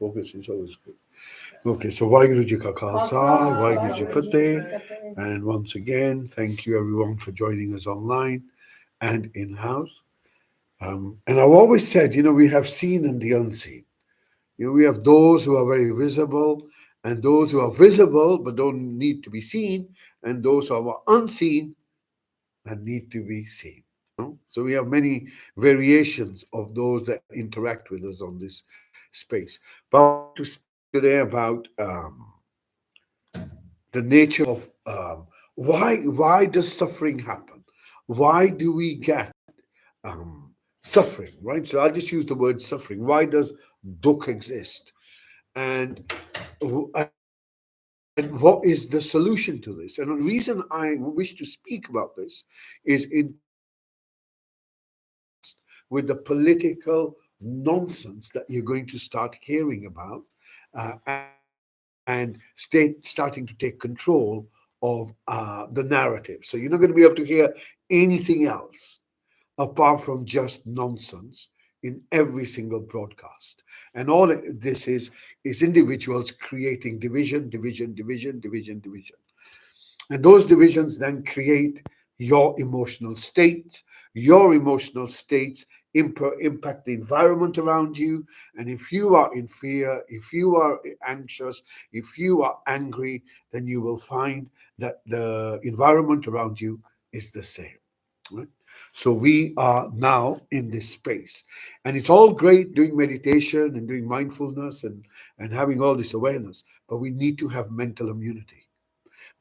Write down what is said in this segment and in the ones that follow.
focus is always good. Okay, so Waheguru Ji Ka Khalsa, Waheguru Ji Fateh. And once again, thank you everyone for joining us online and in-house. And I've always said, we have seen and the unseen. We have those who are very visible and those who are visible but don't need to be seen, and those who are unseen and need to be seen. So we have many variations of those that interact with us on this space. But I want to speak today about the nature of why does suffering happen? Why do we get suffering, right? So I'll just use the word suffering. Why does dukkha exist? And and what is the solution to this? And the reason I wish to speak about this is in with the political nonsense that you're going to start hearing about and starting to take control of the narrative. So you're not going to be able to hear anything else apart from just nonsense in every single broadcast. And all this is individuals creating division, division, division, division, division. And those divisions then create your emotional states. Your emotional states impact the environment around you. And if you are in fear, if you are anxious, if you are angry, then you will find that the environment around you is the same. Right? So we are now in this space. And it's all great doing meditation and doing mindfulness and having all this awareness, but we need to have mental immunity.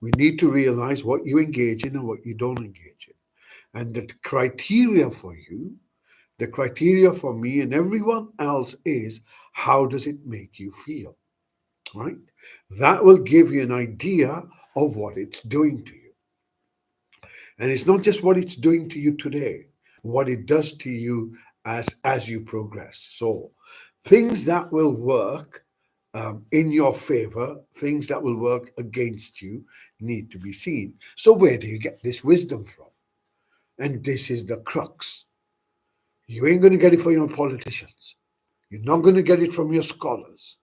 We need to realize what you engage in and what you don't engage in. And the criteria for you, the criteria for me and everyone else is, how does it make you feel? Right? That will give you an idea of what it's doing to you. And it's not just what it's doing to you today, what it does to you as you progress. So things that will work in your favor, things that will work against you need to be seen. So where do you get this wisdom from? And this is the crux. You ain't going to get it from your politicians. You're not going to get it from your scholars.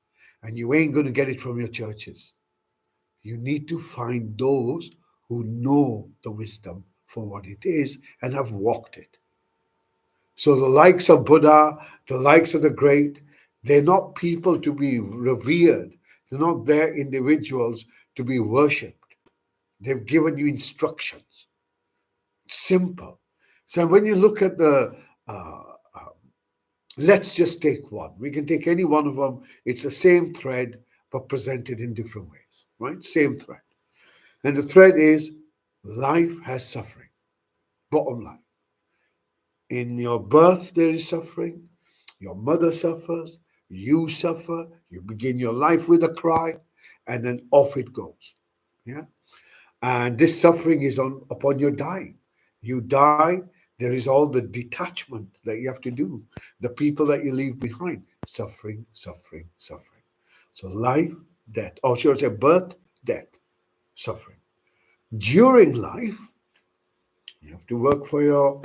And you ain't going to get it from your churches. You need to find those who know the wisdom for what it is and have walked it. So the likes of Buddha, the likes of the great, they're not people to be revered. They're not there individuals to be worshipped. They've given you instructions. Simple. So when you look at uh, let's just take one. We can take any one of them. It's the same thread, but presented in different ways, right? Same thread. And the thread is life has suffering. Bottom line. In your birth, there is suffering. Your mother suffers. You suffer. You begin your life with a cry, and then off it goes. Yeah. And this suffering is upon your dying. You die, there is all the detachment that you have to do. The people that you leave behind, suffering, suffering, suffering. So life, death, or should I say birth, death, suffering. During life, you have to work for your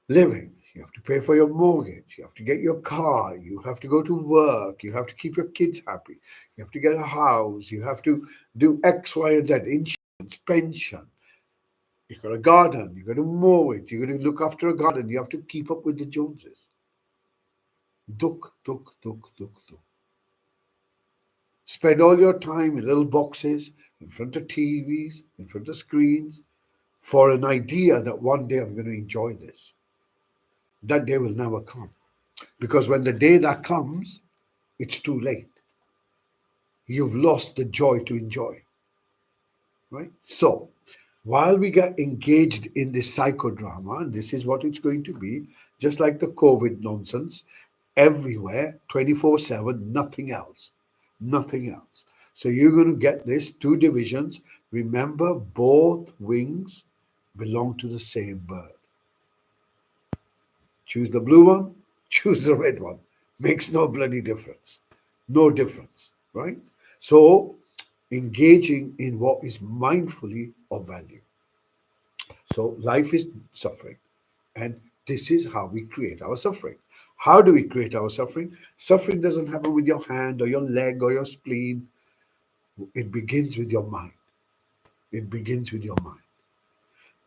living. You have to pay for your mortgage. You have to get your car. You have to go to work. You have to keep your kids happy. You have to get a house. You have to do X, Y, and Z, insurance, pension. You've got a garden. You've got to mow it. You've got to look after a garden. You have to keep up with the Joneses. Duk, duk, duk, duk, duk. Spend all your time in little boxes, in front of TVs, in front of screens, for an idea that one day I'm going to enjoy this. That day will never come. Because when the day that comes, it's too late. You've lost the joy to enjoy. Right? So, while we get engaged in this psychodrama, and this is what it's going to be, just like the COVID nonsense, everywhere, 24/7, nothing else. Nothing else. So you're going to get this two divisions. Remember, both wings belong to the same bird. Choose the blue one, choose the red one. Makes no bloody difference. No difference, right? So engaging in what is mindfully of value. So life is suffering. And this is how we create our suffering. How do we create our suffering? Suffering doesn't happen with your hand or your leg or your spleen. It begins with your mind. It begins with your mind.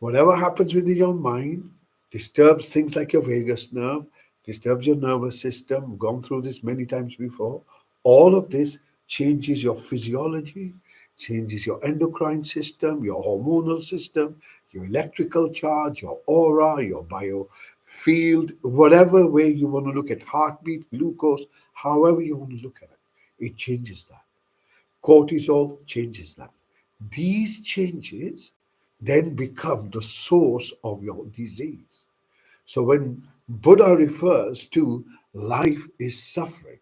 Whatever happens within your mind disturbs things like your vagus nerve, disturbs your nervous system. We've gone through this many times before. All of this changes your physiology, changes your endocrine system, your hormonal system, your electrical charge, your aura, your biofield, whatever way you want to look at heartbeat, glucose, however you want to look at it, it changes that. Cortisol changes that. These changes then become the source of your disease. So when Buddha refers to life is suffering,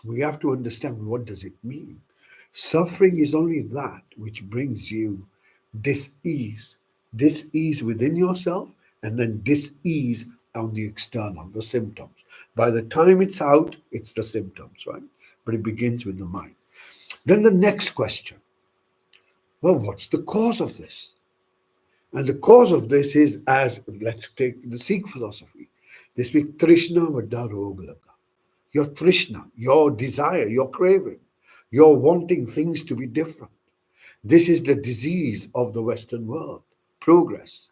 we have to understand what does it mean. Suffering is only that which brings you dis-ease within yourself, and then dis-ease on the external, the symptoms. By the time it's out, it's the symptoms, right? But it begins with the mind. Then the next question, well, what's the cause of this? And the cause of this is, as let's take the Sikh philosophy, they speak Trishna Vadda Rogalaga. Your Trishna, your desire, your craving, your wanting things to be different. This is the disease of the Western world. Progress,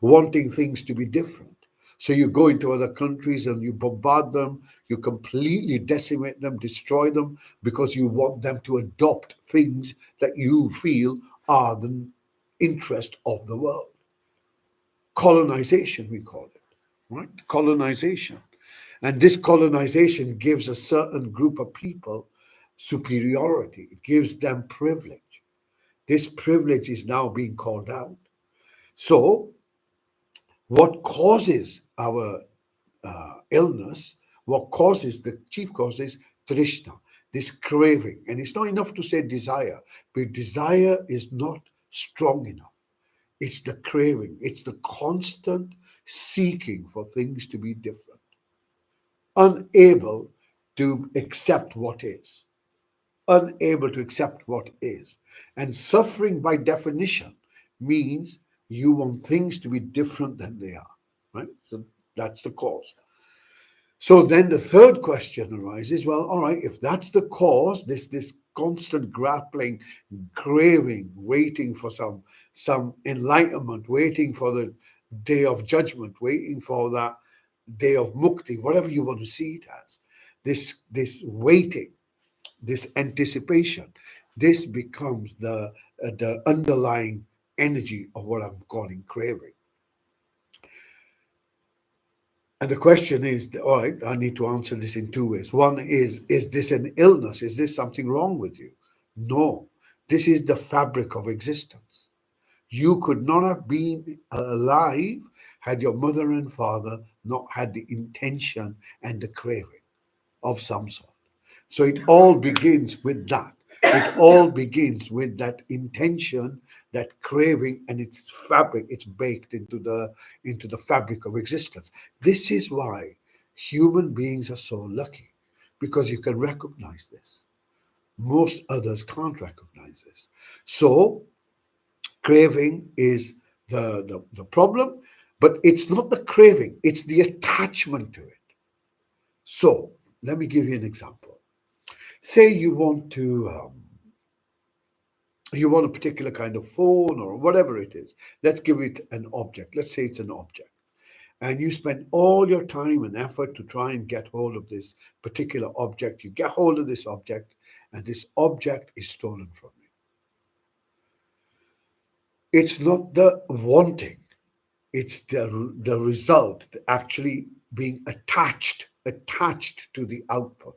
wanting things to be different. So you go into other countries and you bombard them, you completely decimate them, destroy them, because you want them to adopt things that you feel are the interest of the world. Colonization, we call it, right? Colonization. And this colonization gives a certain group of people superiority, it gives them privilege. This privilege is now being called out. So, what causes our illness, what causes the chief cause is Trishna, this craving. And it's not enough to say desire, but desire is not strong enough. It's the craving, it's the constant seeking for things to be different, unable to accept what is, unable to accept what is. And suffering, by definition, means you want things to be different than they are, right? So that's the cause. So then the third question arises, well, all right, if that's the cause, this constant grappling, craving, waiting for some enlightenment, waiting for the day of judgment, waiting for that day of mukti, whatever you want to see it as, this waiting, this anticipation, this becomes the underlying energy of what I'm calling craving. And the question is, all right, I need to answer this in two ways. One is this an illness? Is this something wrong with you? No, this is the fabric of existence. You could not have been alive had your mother and father not had the intention and the craving of some sort. So it all begins with that. It all begins with that intention, that craving, and its fabric. It's baked into the fabric of existence. This is why human beings are so lucky, because you can recognize this. Most others can't recognize this. So craving is the problem, but it's not the craving; it's the attachment to it. So let me give you an example. Say you want a particular kind of phone or whatever it is. Let's give it an object. Let's say it's an object. And you spend all your time and effort to try and get hold of this particular object. You get hold of this object, and this object is stolen from you. It's not the wanting, it's the result, actually being attached to the output.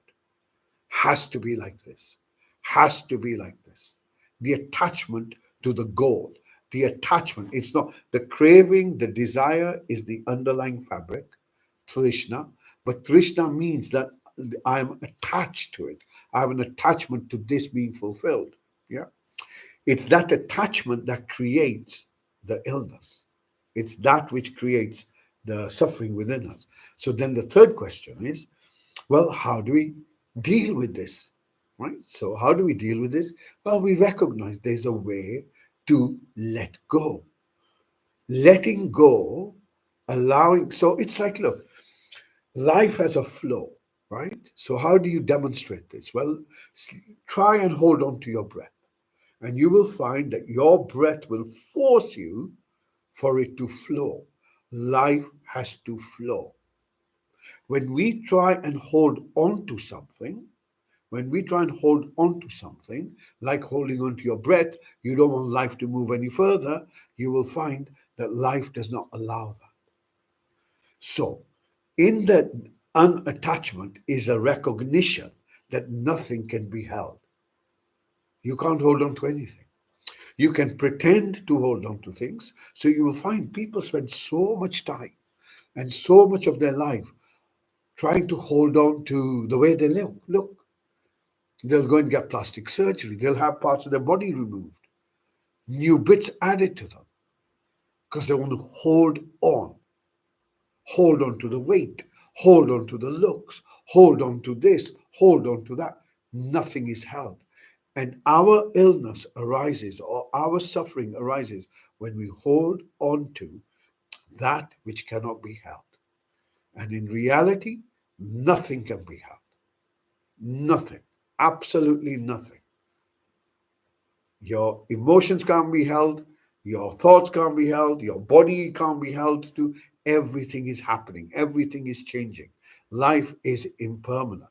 Has to be like this, has to be like this. The attachment to the goal, the attachment, it's not the craving, the desire is the underlying fabric, Trishna. But Trishna means that I'm attached to it. I have an attachment to this being fulfilled. Yeah. It's that attachment that creates the illness. It's that which creates the suffering within us. So then the third question is, well, how do we deal with this? Right? So, how do we deal with this? Well, we recognize there's a way to let go. Letting go, allowing. So, it's like, look, Life has a flow, right? So, how do you demonstrate this? Well, try and hold on to your breath, and you will find that your breath will force you for it to flow. Life has to flow. When we try and hold on to something, when we try and hold on to something, like holding on to your breath, you don't want life to move any further, you will find that life does not allow that. So, in that unattachment is a recognition that nothing can be held. You can't hold on to anything. You can pretend to hold on to things. So you will find people spend so much time and so much of their life trying to hold on to the way they live. Look, they'll go and get plastic surgery. They'll have parts of their body removed, new bits added to them because they want to hold on to the weight, hold on to the looks, hold on to this, hold on to that. Nothing is held. And our illness arises or our suffering arises when we hold on to that which cannot be held. And in reality, nothing can be held. Nothing. Absolutely nothing. Your emotions can't be held. Your thoughts can't be held. Your body can't be held to. Everything is happening. Everything is changing. Life is impermanent.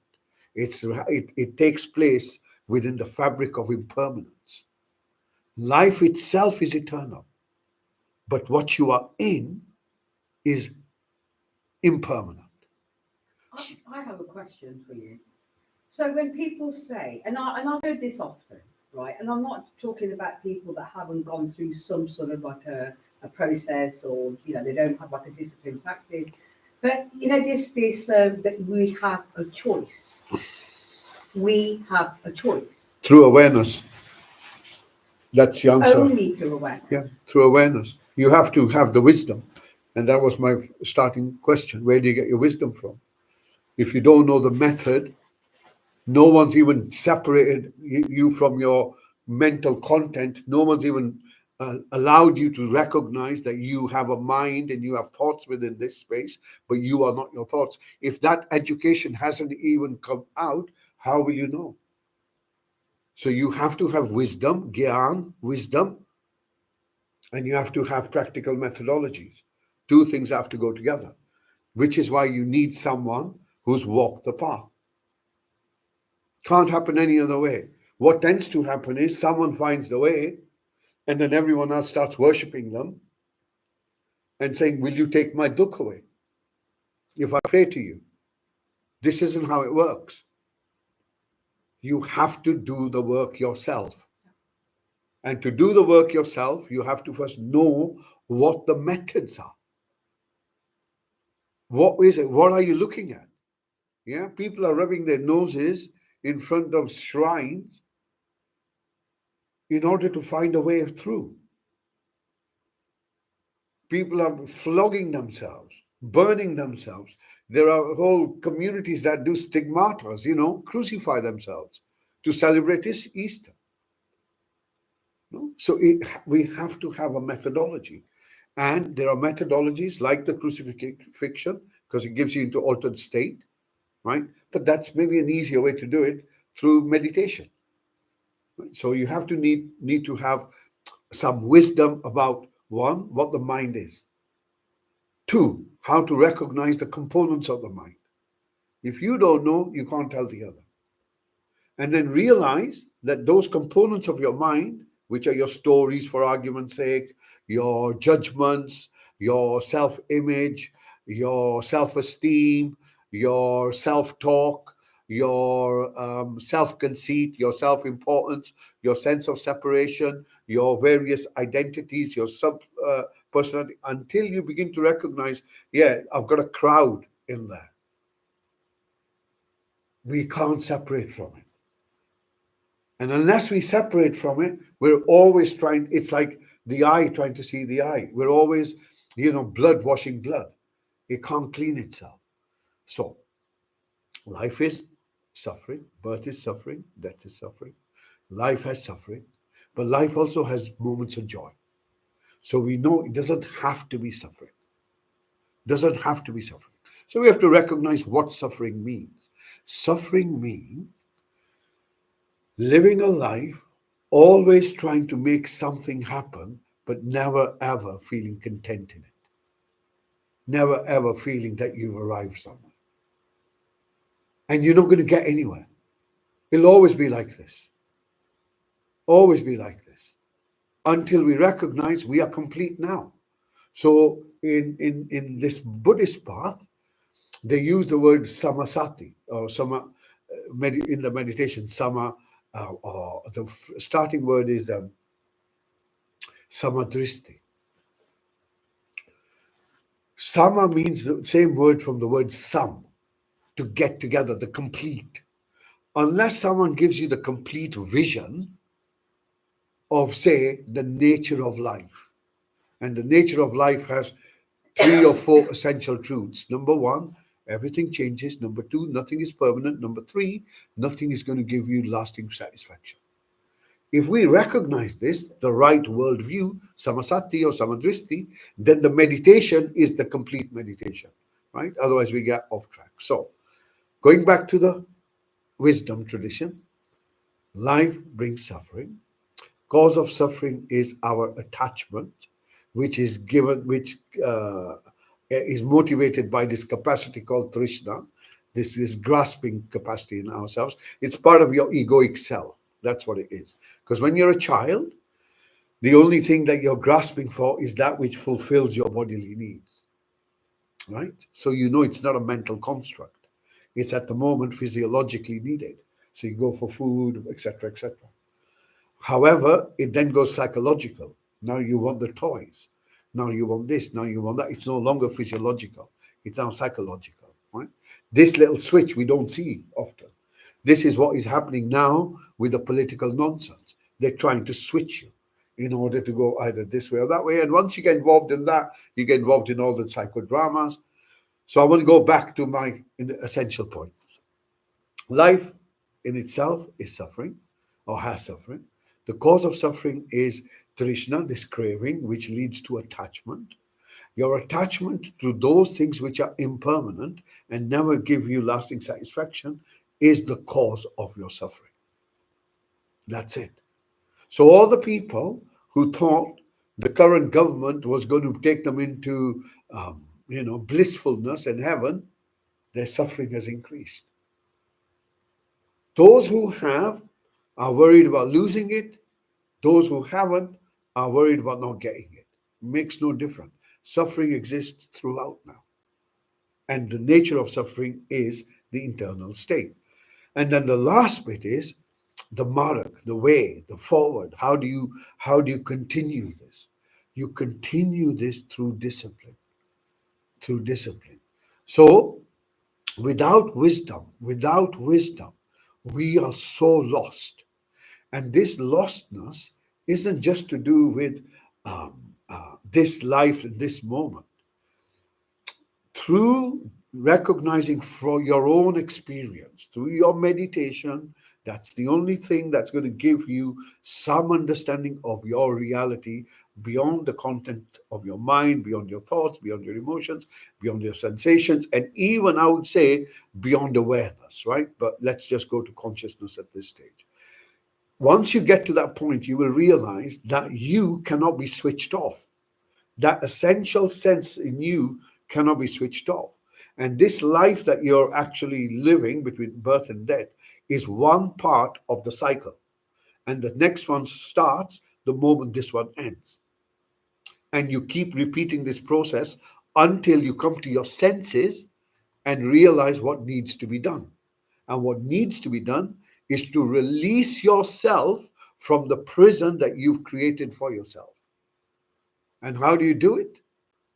It takes place within the fabric of impermanence. Life itself is eternal, but what you are in is impermanent. I have a question for you. So when people say, and I've heard this often, right? And I'm not talking about people that haven't gone through some sort of like a process, or they don't have like a disciplined practice, but this that we have a choice. We have a choice. Through awareness. That's the answer. Only through awareness. Yeah, through awareness. You have to have the wisdom. And that was my starting question. Where do you get your wisdom from? If you don't know the method, no one's even separated you from your mental content. No one's even allowed you to recognize that you have a mind and you have thoughts within this space, but you are not your thoughts. If that education hasn't even come out, how will you know? So you have to have wisdom, gyan, wisdom, and you have to have practical methodologies. Two things have to go together, which is why you need someone who's walked the path. Can't happen any other way. What tends to happen is someone finds the way, and then everyone else starts worshipping them and saying, will you take my dukh away if I pray to you? This isn't how it works. You have to do the work yourself. And to do the work yourself, you have to first know what the methods are. What is it? What are you looking at? Yeah, people are rubbing their noses in front of shrines in order to find a way through. People are flogging themselves, burning themselves. There are whole communities that do stigmatas, crucify themselves to celebrate this Easter. No? So we have to have a methodology. And there are methodologies like the crucifixion, because it gives you into altered state, right? But that's maybe an easier way to do it through meditation. Right? So you have to need to have some wisdom about, one, what the mind is. Two, how to recognize the components of the mind. If you don't know, you can't tell the other. And then realize that those components of your mind, which are your stories for argument's sake, your judgments, your self-image, your self-esteem, your self-talk, your self-conceit, your self-importance, your sense of separation, your various identities, your sub-personality, until you begin to recognize, yeah, I've got a crowd in there. We can't separate from it. And unless we separate from it, we're always trying, it's like the eye trying to see the eye. We're always, blood washing blood. It can't clean itself. So life is suffering, birth is suffering, death is suffering. Life has suffering, but life also has moments of joy. So we know it doesn't have to be suffering. Doesn't have to be suffering. So we have to recognize what suffering means. Suffering means living a life always trying to make something happen, but never ever feeling content in it. Never ever feeling that you've arrived somewhere. And you're not going to get anywhere. It'll always be like this. Always be like this. Until we recognize we are complete now. So in this Buddhist path, they use the word samasati or in the meditation sama, or the starting word is samadristi. Sama means the same word from the word sam, to get together, the complete. Unless someone gives you the complete vision of, say, the nature of life, and the nature of life has 3 or 4 essential truths. Number one, everything changes. Number two, nothing is permanent. Number three, nothing is going to give you lasting satisfaction. If we recognize this, the right worldview, samasati or samadristi, then the meditation is the complete meditation, right? Otherwise, we get off track. So, going back to the wisdom tradition, life brings suffering. Cause of suffering is our attachment, which is given, which is motivated by this capacity called trishna, this grasping capacity in ourselves. It's part of your egoic self. That's what it is. Because when you're a child, the only thing that you're grasping for is that which fulfills your bodily needs, right? So you know it's not a mental construct. It's at the moment physiologically needed. So you go for food, etc., etc. However, it then goes psychological. Now you want the toys. Now you want this. Now you want that. It's no longer physiological. It's now psychological, right? This little switch we don't see often. This is what is happening now with the political nonsense. They're trying to switch you in order to go either this way or that way. And once you get involved in that, you get involved in all the psychodramas. So I want to go back to my essential point. Life in itself is suffering or has suffering. The cause of suffering is trishna, this craving, which leads to attachment. Your attachment to those things which are impermanent and never give you lasting satisfaction is the cause of your suffering. That's it. So all the people who thought the current government was going to take them into, blissfulness and heaven, their suffering has increased. Those who have are worried about losing it. Those who haven't are worried about not getting it. Makes no difference. Suffering exists throughout now. And the nature of suffering is the internal state. And then the last bit is the mark, the way, the forward. How do you continue this? You continue this through discipline. Through discipline. So without wisdom, we are so lost. And this lostness isn't just to do with this life and this moment. Through recognizing for your own experience, through your meditation, that's the only thing that's going to give you some understanding of your reality beyond the content of your mind, beyond your thoughts, beyond your emotions, beyond your sensations, and even, I would say, beyond awareness, right? But let's just go to consciousness at this stage. Once you get to that point, you will realize that you cannot be switched off. That essential sense in you cannot be switched off. And this life that you're actually living between birth and death is one part of the cycle. And the next one starts the moment this one ends. And you keep repeating this process until you come to your senses and realize what needs to be done. And what needs to be done is to release yourself from the prison that you've created for yourself. And how do you do it?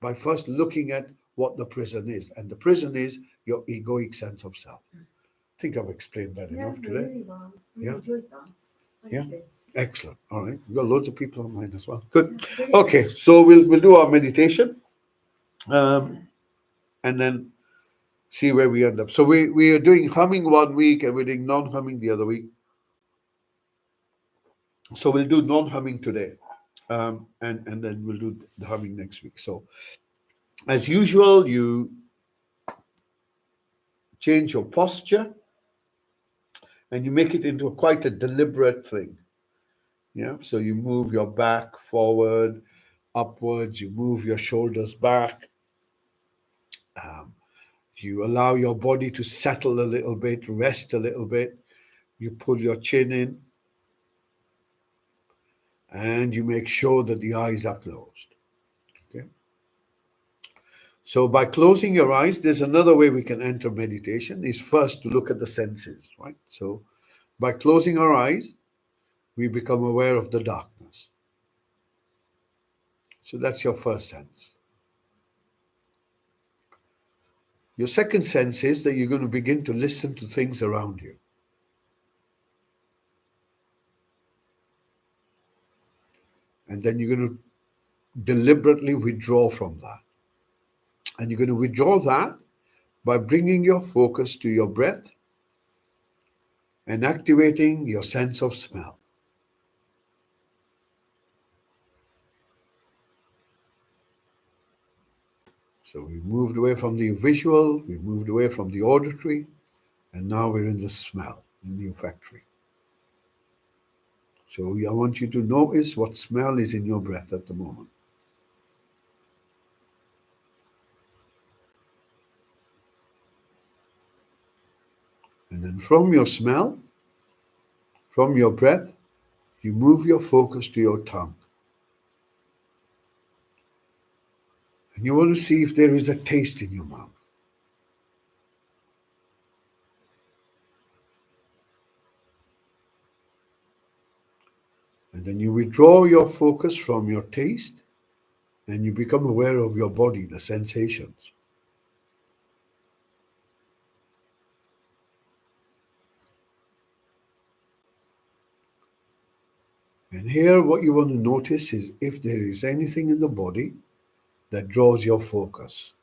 By first looking at what the prison is. And the prison is your egoic sense of self. I think I've explained that enough today. Really well. Really Yeah. enjoyed that. Thank Yeah. you. Excellent. All right. We've got loads of people online as well. Good. Okay. So we'll do our meditation. And then see where we end up. So we are doing humming one week and we're doing non-humming the other week. So we'll do non-humming today. And then we'll do the humming next week. So as usual, you change your posture, and you make it into quite a deliberate thing. Yeah. So you move your back forward, upwards, you move your shoulders back, um, you allow your body to settle a little bit, rest a little bit. You pull your chin in, and you make sure that the eyes are closed. Okay. So by closing your eyes, there's another way we can enter meditation is first to look at the senses, right? So by closing our eyes, we become aware of the darkness. So that's your first sense. Your second sense is that you're going to begin to listen to things around you. And then you're going to deliberately withdraw from that. And you're going to withdraw that by bringing your focus to your breath and activating your sense of smell. So we moved away from the visual, we moved away from the auditory, and now we're in the smell, in the olfactory. So I want you to notice what smell is in your breath at the moment. And then from your smell, from your breath, you move your focus to your tongue. And you want to see if there is a taste in your mouth. And then you withdraw your focus from your taste and you become aware of your body, the sensations. And here, what you want to notice is if there is anything in the body that draws your focus.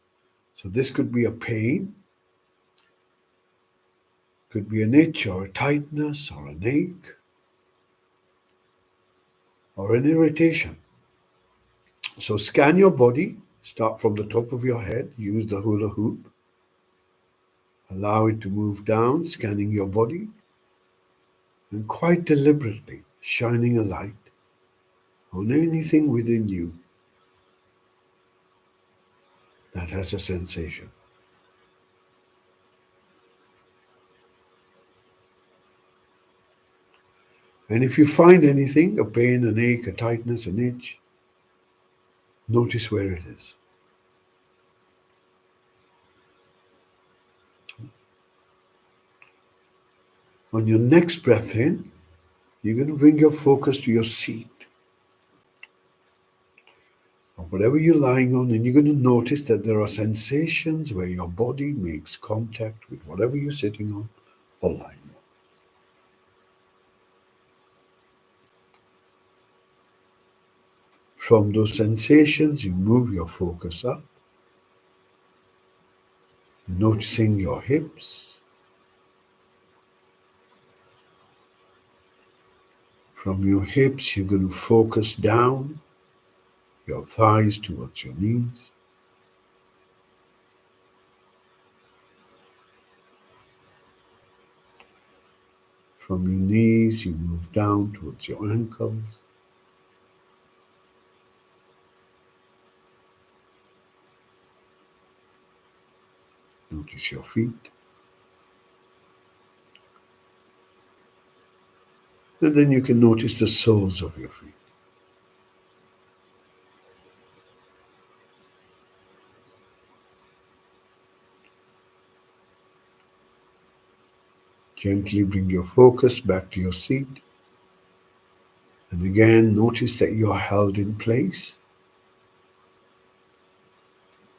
So this could be a pain, could be an itch or a tightness or an ache or an irritation. So scan your body, start from the top of your head, use the hula hoop, allow it to move down, scanning your body, and quite deliberately shining a light on anything within you that has a sensation. And if you find anything, a pain, an ache, a tightness, an itch, notice where it is. On your next breath in, you're going to bring your focus to your seat or whatever you're lying on, and you're going to notice that there are sensations where your body makes contact with whatever you're sitting on or lying on. From those sensations, you move your focus up, noticing your hips. From your hips, you're going to focus down your thighs towards your knees. From your knees, you move down towards your ankles. Notice your feet. And then you can notice the soles of your feet. Gently bring your focus back to your seat. And again, notice that you're held in place.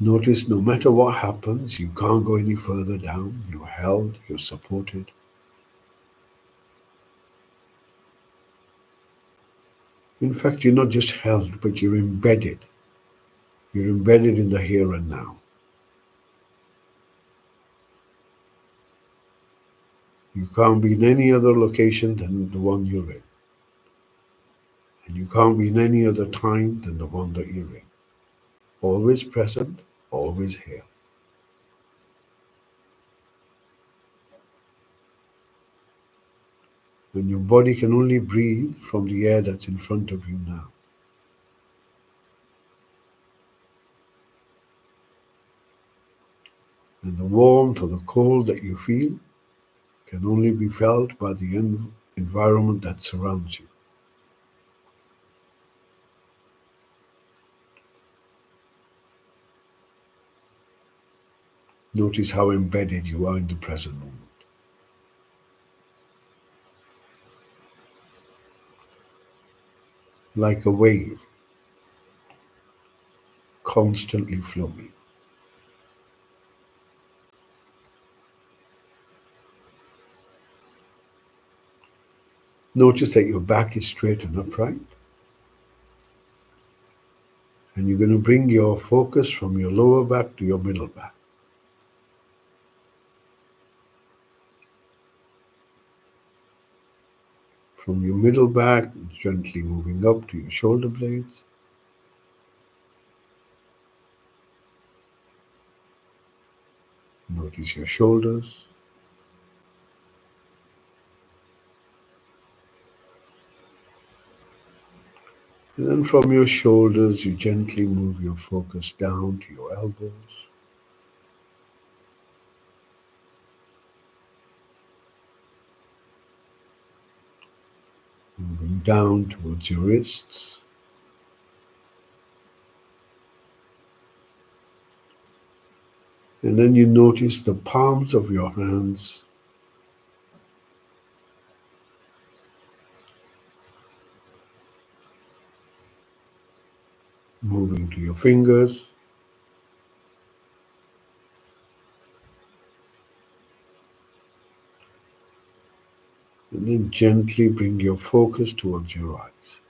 Notice no matter what happens, you can't go any further down. You're held, you're supported. In fact, you're not just held, but you're embedded. You're embedded in the here and now. You can't be in any other location than the one you're in. And you can't be in any other time than the one that you're in. Always present, always here. when your body can only breathe from the air that's in front of you now. And the warmth or the cold that you feel can only be felt by the environment that surrounds you. Notice how embedded you are in the present moment. Like a wave, constantly flowing. Notice that your back is straight and upright, and you're going to bring your focus from your lower back to your middle back. From your middle back, gently moving up to your shoulder blades. Notice your shoulders. And then from your shoulders, you gently move your focus down to your elbows. Moving down towards your wrists. And then you notice the palms of your hands moving to your fingers. And then gently bring your focus towards your eyes.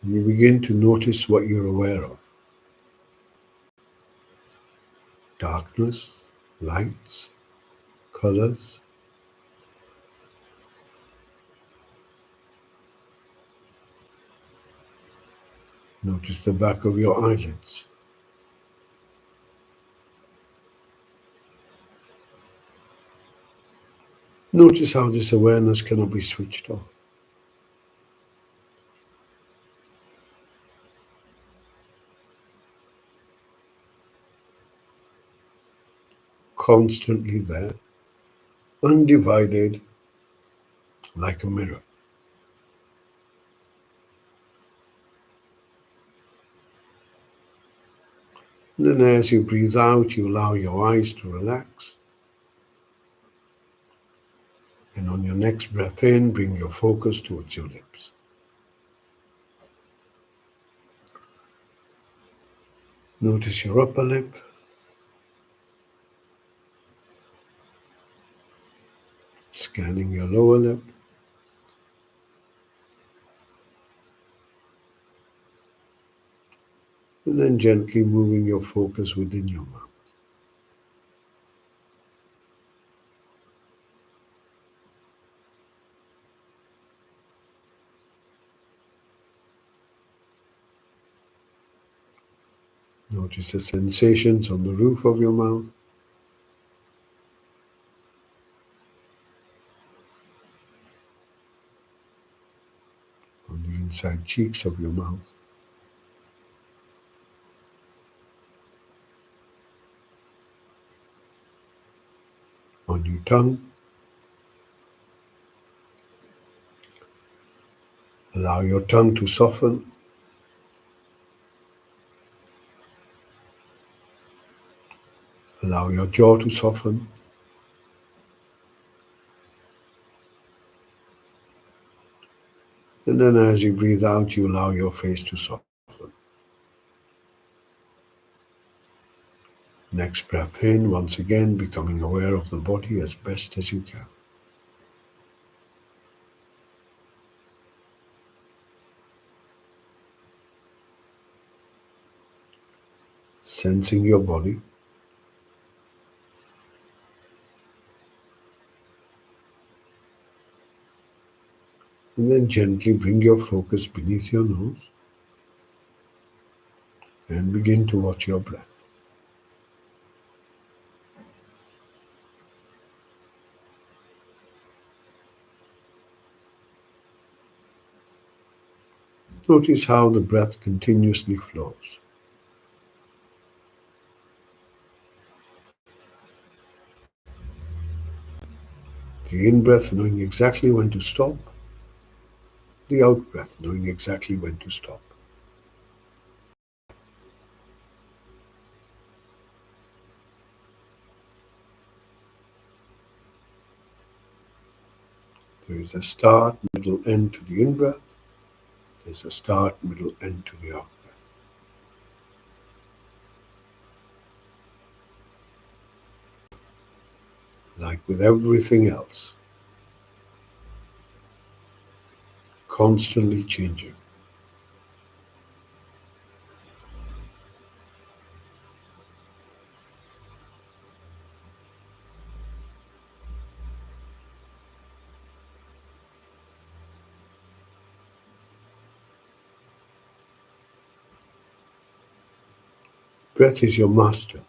And you begin to notice what you're aware of. Darkness, lights, colors. Notice the back of your eyelids. Notice how this awareness cannot be switched off. Constantly there, undivided, like a mirror. And then as you breathe out, you allow your eyes to relax. And on your next breath in, bring your focus towards your lips. Notice your upper lip, scanning your lower lip. And then gently moving your focus within your mouth. Notice the sensations on the roof of your mouth, on the inside cheeks of your mouth, on your tongue. Allow your tongue to soften. Allow your jaw to soften. And then as you breathe out, you allow your face to soften. Next breath in, once again, becoming aware of the body as best as you can. Sensing your body. And then gently bring your focus beneath your nose. and begin to watch your breath. Notice how the breath continuously flows. The in-breath knowing exactly when to stop, the out-breath knowing exactly when to stop. There is a start, middle, end to the in-breath. There's a start, middle, end to the out-breath. Like with everything else, constantly changing. Breath is your master.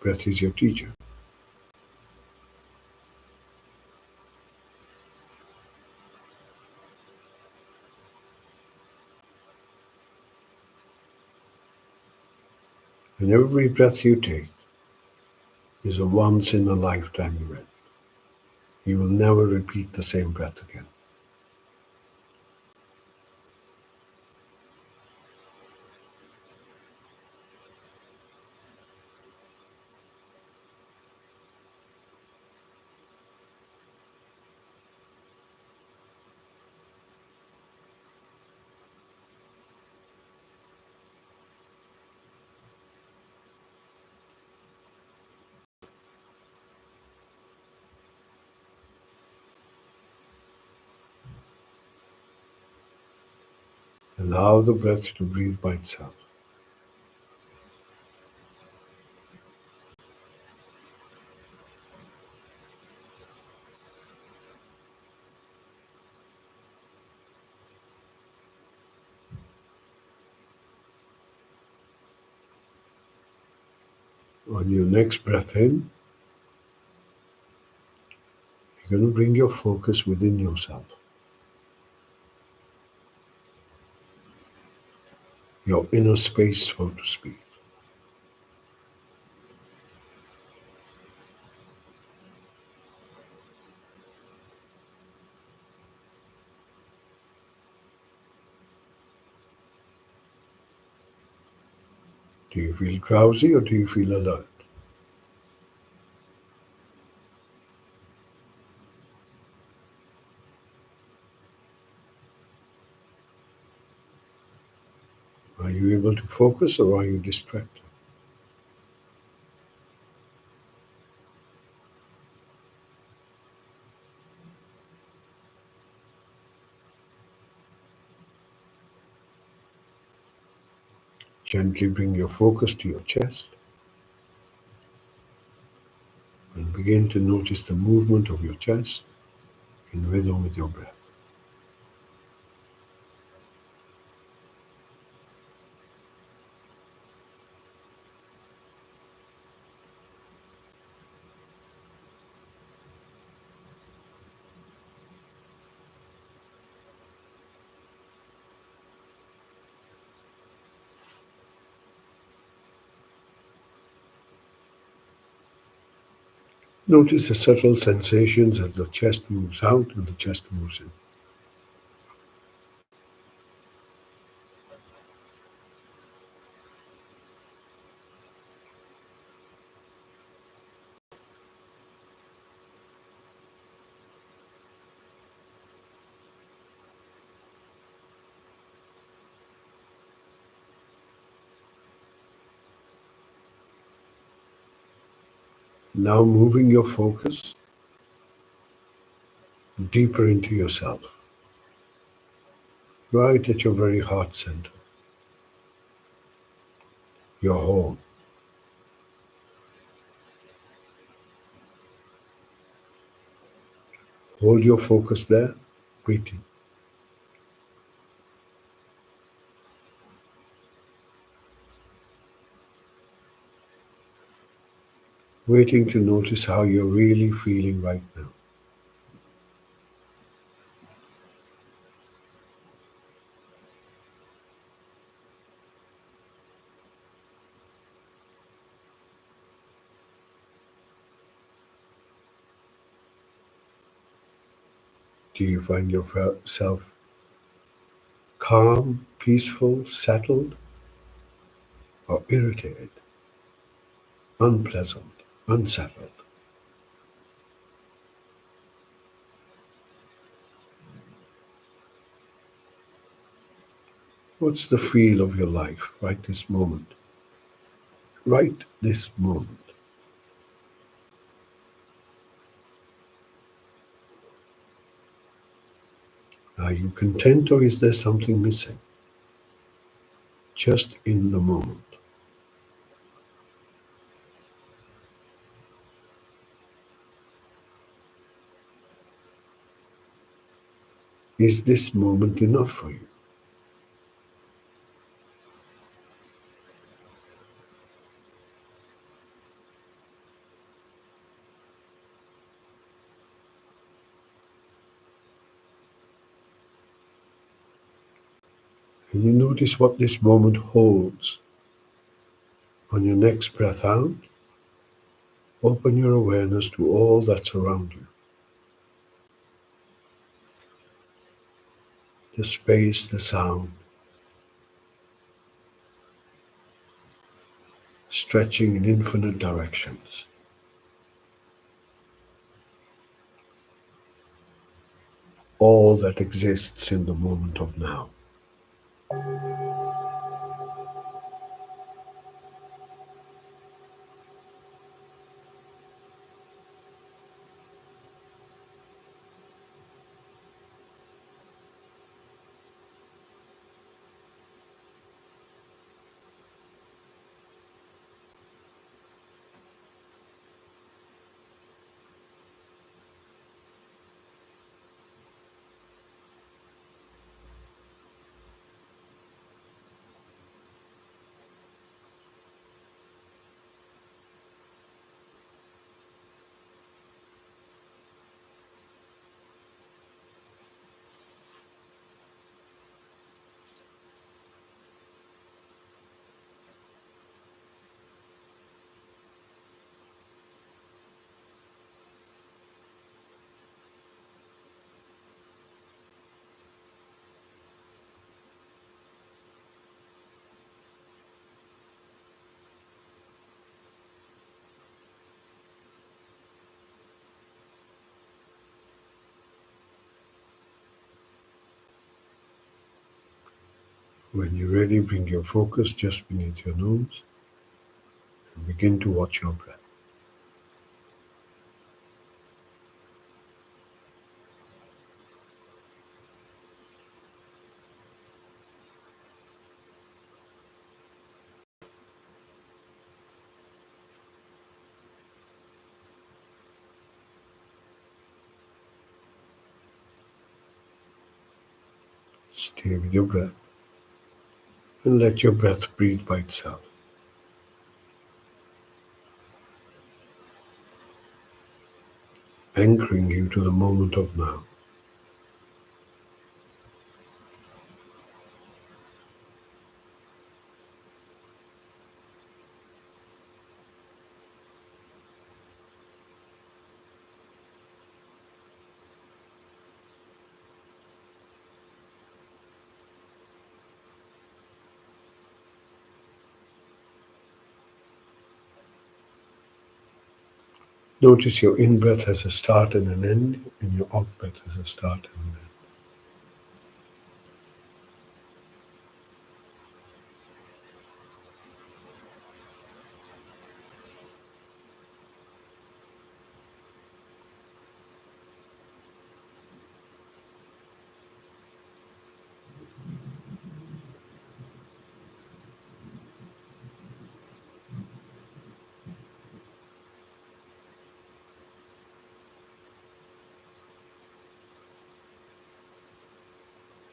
Breath is your teacher. And every breath you take is a once in a lifetime event. You will never repeat the same breath again. Allow the breath to breathe by itself. On your next breath in, you're going to bring your focus within yourself, your inner space, so to speak. Do you feel drowsy or do you feel alert? Are you able to focus or are you distracted? Gently bring your focus to your chest and begin to notice the movement of your chest in rhythm with your breath. Notice the subtle sensations as the chest moves out and the chest moves in. Now moving your focus deeper into yourself, right at your very heart center, your home. Hold your focus there waiting, waiting to notice how you're really feeling right now. Do you find yourself calm, peaceful, settled, or irritated, unpleasant, unsettled? What's the feel of your life right this moment? Right this moment. Are you content or is there something missing? Just in the moment. Is this moment enough for you? And you notice what this moment holds. On your next breath out, open your awareness to all that's around you. The space, the sound, stretching in infinite directions. All that exists in the moment of now. When you're ready, bring your focus just beneath your nose and begin to watch your breath. Stay with your breath and let your breath breathe by itself, anchoring you to the moment of now. Notice your in-breath has a start and an end, and your out-breath has a start and an end.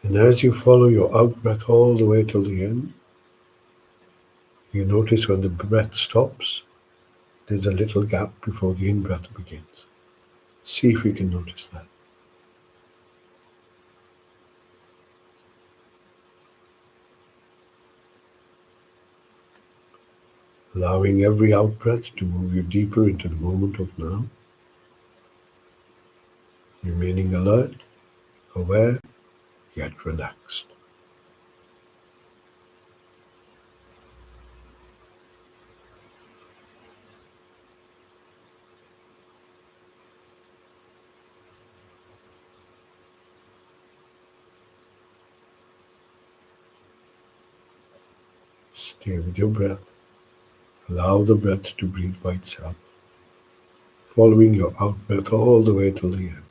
And as you follow your out breath all the way till the end, you notice when the breath stops, there's a little gap before the in breath begins. See if you can notice that. Allowing every out breath to move you deeper into the moment of now, remaining alert, aware, yet relaxed. Stay with your breath. Allow the breath to breathe by itself, following your out breath all the way till the end.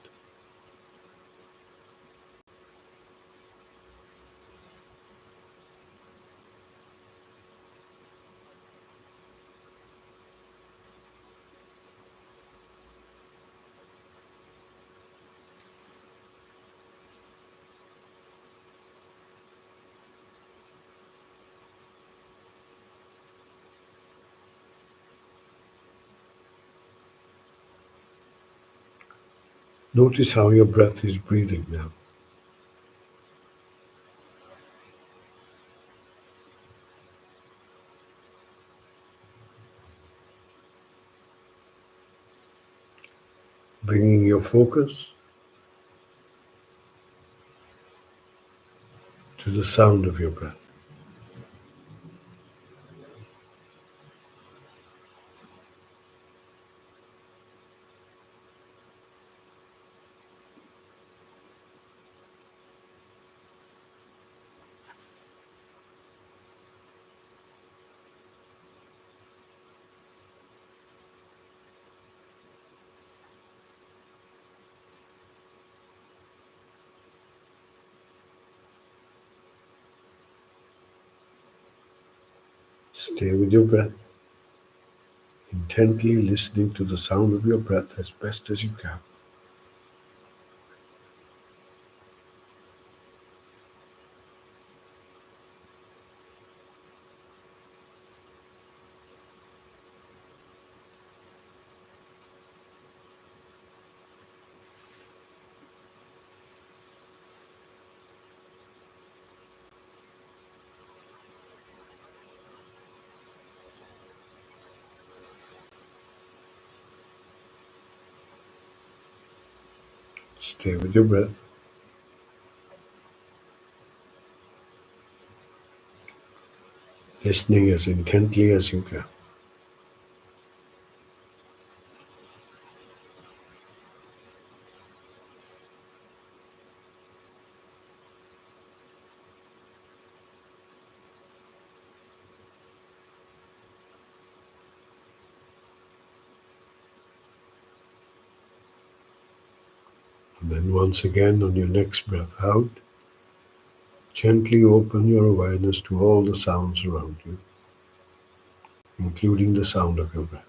Notice how your breath is breathing now. Bringing your focus to the sound of your breath. Stay with your breath, intently listening to the sound of your breath as best as you can. Stay with your breath, listening as intently as you can. And then once again on your next breath out, gently open your awareness to all the sounds around you, including the sound of your breath.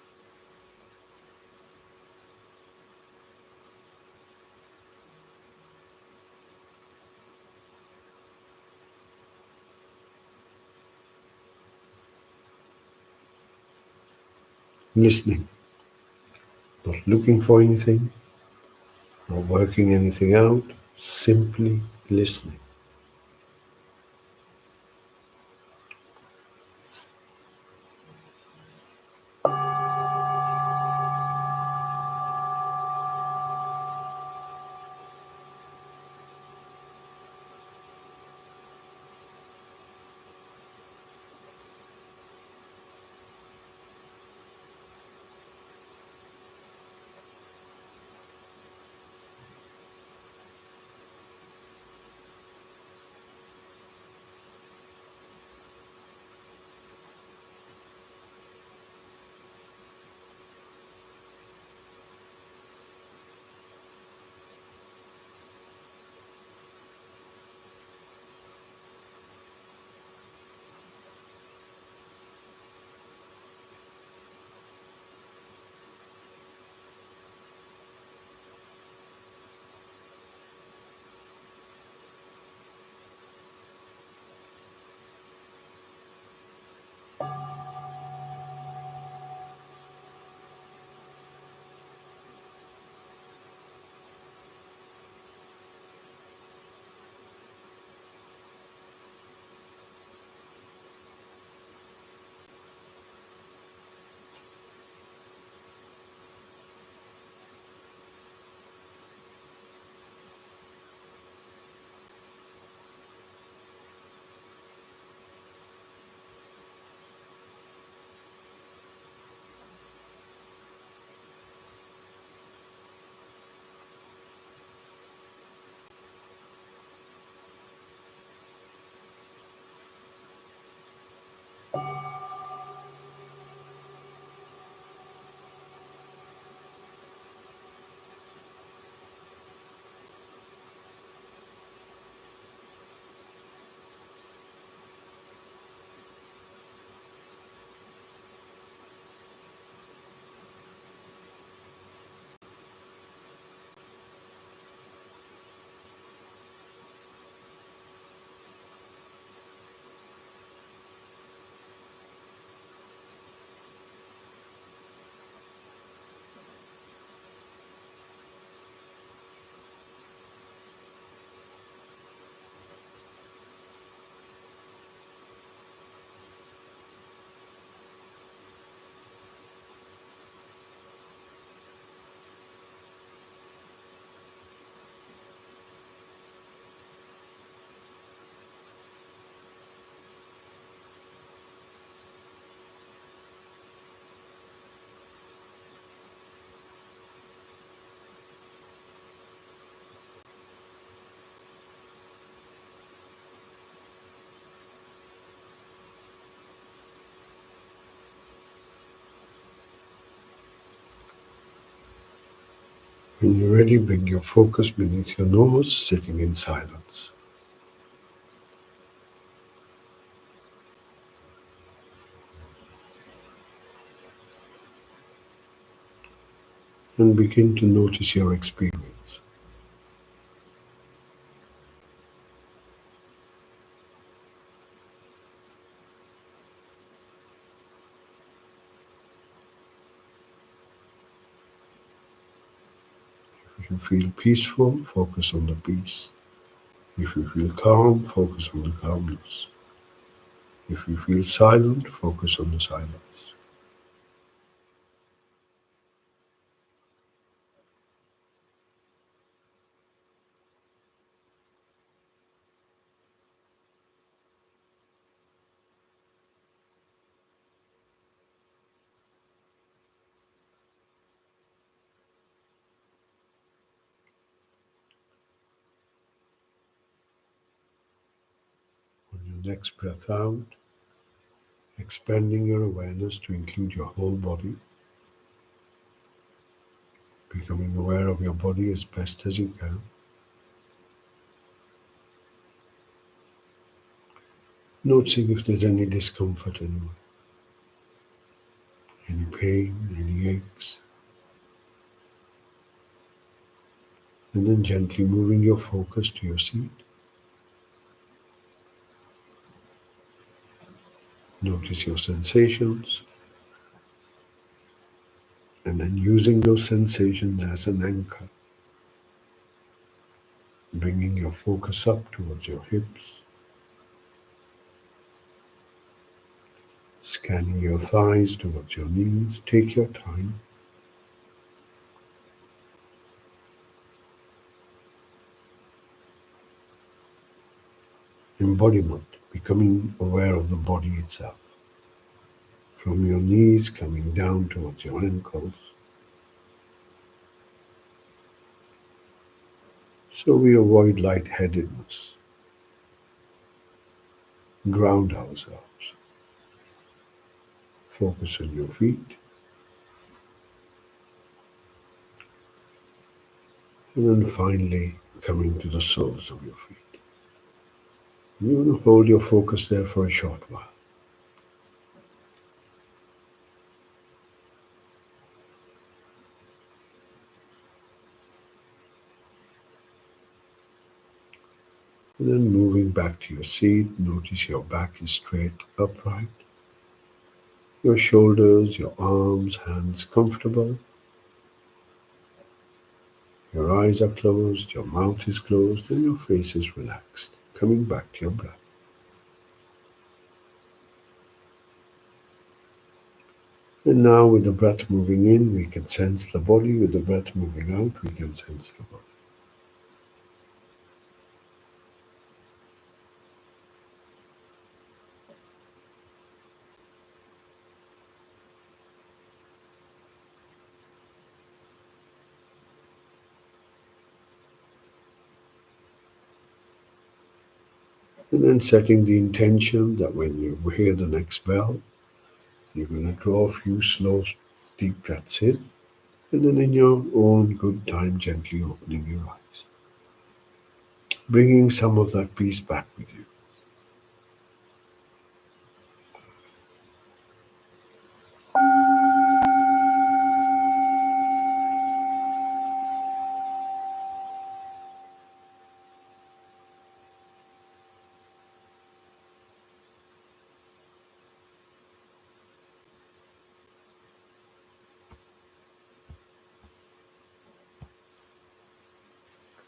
Listening, not looking for anything, not working anything out, simply listening. When you're ready, bring your focus beneath your nose, sitting in silence. And begin to notice your experience. If you feel peaceful, focus on the peace. If you feel calm, focus on the calmness. If you feel silent, focus on the silence. On your next breath out, expanding your awareness to include your whole body, becoming aware of your body as best as you can, noticing if there's any discomfort anywhere, any pain, any aches, and then gently moving your focus to your seat. Notice your sensations, and then using those sensations as an anchor, bringing your focus up towards your hips, scanning your thighs towards your knees. Take your time. Embodiment, becoming aware of the body itself. From your knees coming down towards your ankles. So we avoid lightheadedness. Ground ourselves. Focus on your feet. And then finally coming to the soles of your feet. You want to hold your focus there for a short while. And then moving back to your seat, notice your back is straight, upright. Your shoulders, your arms, hands comfortable. Your eyes are closed, your mouth is closed, and your face is relaxed. Coming back to your breath. And now with the breath moving in, we can sense the body. With the breath moving out, we can sense the body. And then setting the intention that when you hear the next bell, you're going to draw a few slow, deep breaths in. And then in your own good time, gently opening your eyes. Bringing some of that peace back